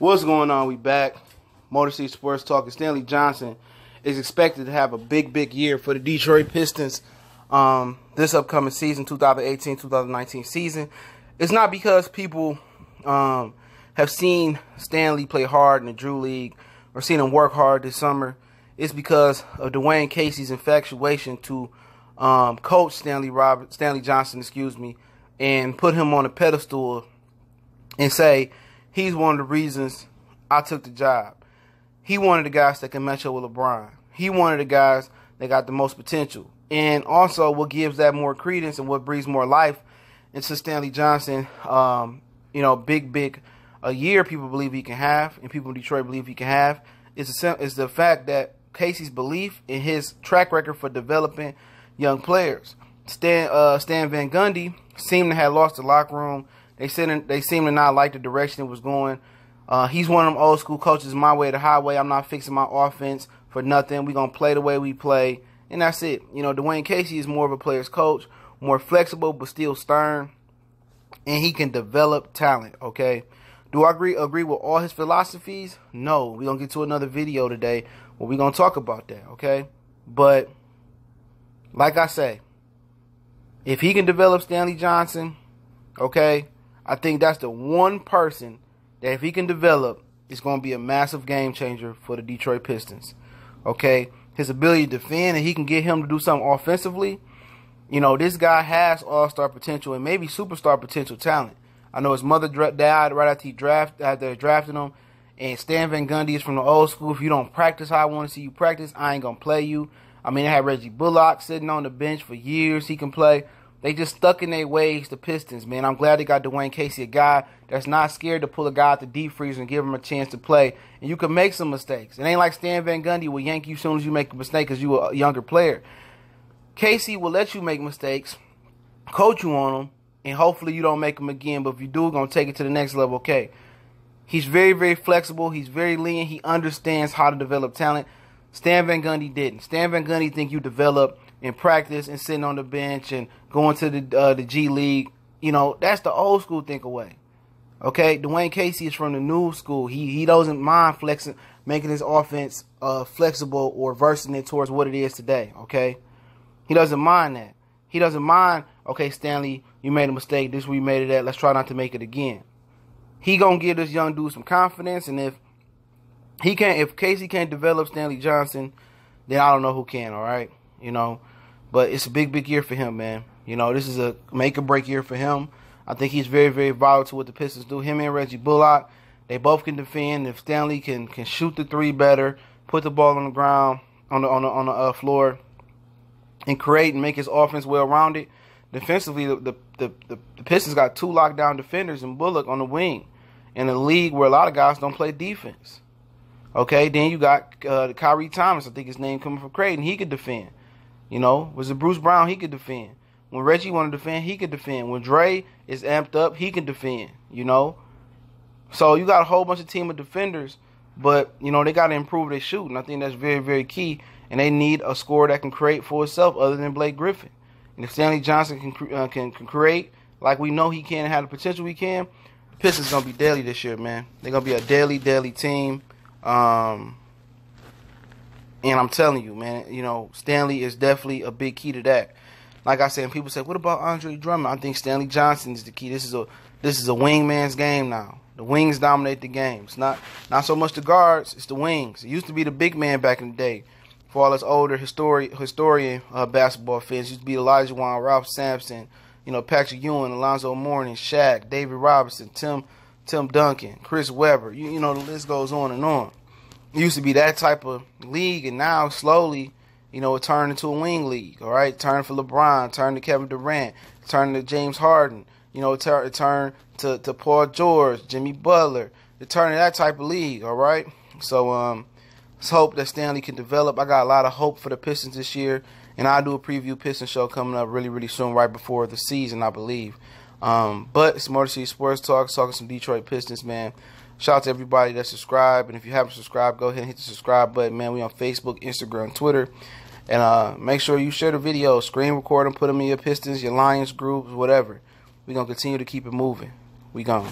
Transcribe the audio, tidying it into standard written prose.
What's going on? We back. Motor City Sports Talk. Stanley Johnson is expected to have a big year for the Detroit Pistons this upcoming season, 2018-2019 season. It's not because people have seen Stanley play hard in the Drew League or seen him work hard this summer. It's because of Dwayne Casey's infatuation to coach Stanley Johnson, and put him on a pedestal and say he's one of the reasons I took the job. He one of the guys that can match up with LeBron. He one of the guys that got the most potential. And also what gives that more credence and what breathes more life into Stanley Johnson, big a year people believe he can have and people in Detroit believe he can have is the fact that Casey's belief in his track record for developing young players. Stan Van Gundy seemed to have lost the locker room. They seem to not like the direction it was going. He's one of them old school coaches, my way or the highway. I'm not fixing my offense for nothing. We're going to play the way we play, and that's it. Dwayne Casey is more of a player's coach, more flexible but still stern, and he can develop talent, okay? Do I agree with all his philosophies? No. We're going to get to another video today where we're going to talk about that, okay? But like I say, if he can develop Stanley Johnson, okay, I think that's the one person that if he can develop, it's going to be a massive game changer for the Detroit Pistons. Okay, his ability to defend, and he can get him to do something offensively. This guy has all-star potential and maybe superstar potential talent. I know his mother died right after they drafted him, and Stan Van Gundy is from the old school. If you don't practice how I want to see you practice, I ain't going to play you. I mean, they had Reggie Bullock sitting on the bench for years. He can play. They just stuck in their ways, the Pistons, man. I'm glad they got Dwayne Casey, a guy that's not scared to pull a guy out the deep freezer and give him a chance to play. And you can make some mistakes. It ain't like Stan Van Gundy will yank you as soon as you make a mistake because you a younger player. Casey will let you make mistakes, coach you on them, and hopefully you don't make them again. But if you do, we're going to take it to the next level, okay? He's very flexible. He's very lean. He understands how to develop talent. Stan Van Gundy didn't. Stan Van Gundy think you develop in practice and sitting on the bench and going to the G League. That's the old school think away. Okay, Dwayne Casey is from the new school. He doesn't mind flexing, making his offense flexible or versing it towards what it is today. Okay, he doesn't mind that. He doesn't mind. Okay, Stanley, you made a mistake. This is where you made it at. Let's try not to make it again. He gonna give this young dude some confidence, and if Casey can't develop Stanley Johnson, then I don't know who can. All right, but it's a big year for him, man. This is a make or break year for him. I think he's very vital to what the Pistons do. Him and Reggie Bullock, they both can defend. If Stanley can shoot the three better, put the ball on the ground, on the floor, and create and make his offense well-rounded. Defensively, the Pistons got two lockdown defenders and Bullock on the wing in a league where a lot of guys don't play defense. Okay, then you got Kyrie Thomas, I think his name coming from Creighton. He could defend. Was it Bruce Brown? He could defend. When Reggie wanted to defend, he could defend. When Dre is amped up, he can defend, So you got a whole bunch of team of defenders, but, they got to improve their shooting. I think that's very key, and they need a scorer that can create for itself other than Blake Griffin. And if Stanley Johnson can create like we know he can and have the potential he can, the Pistons going to be deadly this year, man. They're going to be a deadly team. And I'm telling you, man, Stanley is definitely a big key to that. Like I said, and people say, what about Andre Drummond? I think Stanley Johnson is the key. This is a wingman's game now. The wings dominate the game. It's not so much the guards, it's the wings. It used to be the big man back in the day. For all us older historian basketball fans, it used to be Elijah Wan, Ralph Sampson, Patrick Ewing, Alonzo Mourning, Shaq, David Robinson, Tim Duncan, Chris Webber. The list goes on and on. It used to be that type of league, and now slowly, it turned into a wing league, all right? Turned for LeBron, turned to Kevin Durant, turned to James Harden, it turned to Paul George, Jimmy Butler. It turned to that type of league, all right? So let's hope that Stanley can develop. I got a lot of hope for the Pistons this year, and I'll do a preview Pistons show coming up really soon, right before the season, I believe. But it's Motor City Sports Talk, talking some Detroit Pistons, man. Shout out to everybody that subscribed. And if you haven't subscribed, go ahead and hit the subscribe button, man. We on Facebook, Instagram, Twitter. And make sure you share the video, screen record them, put them in your Pistons, your Lions groups, whatever. We're going to continue to keep it moving. We gone.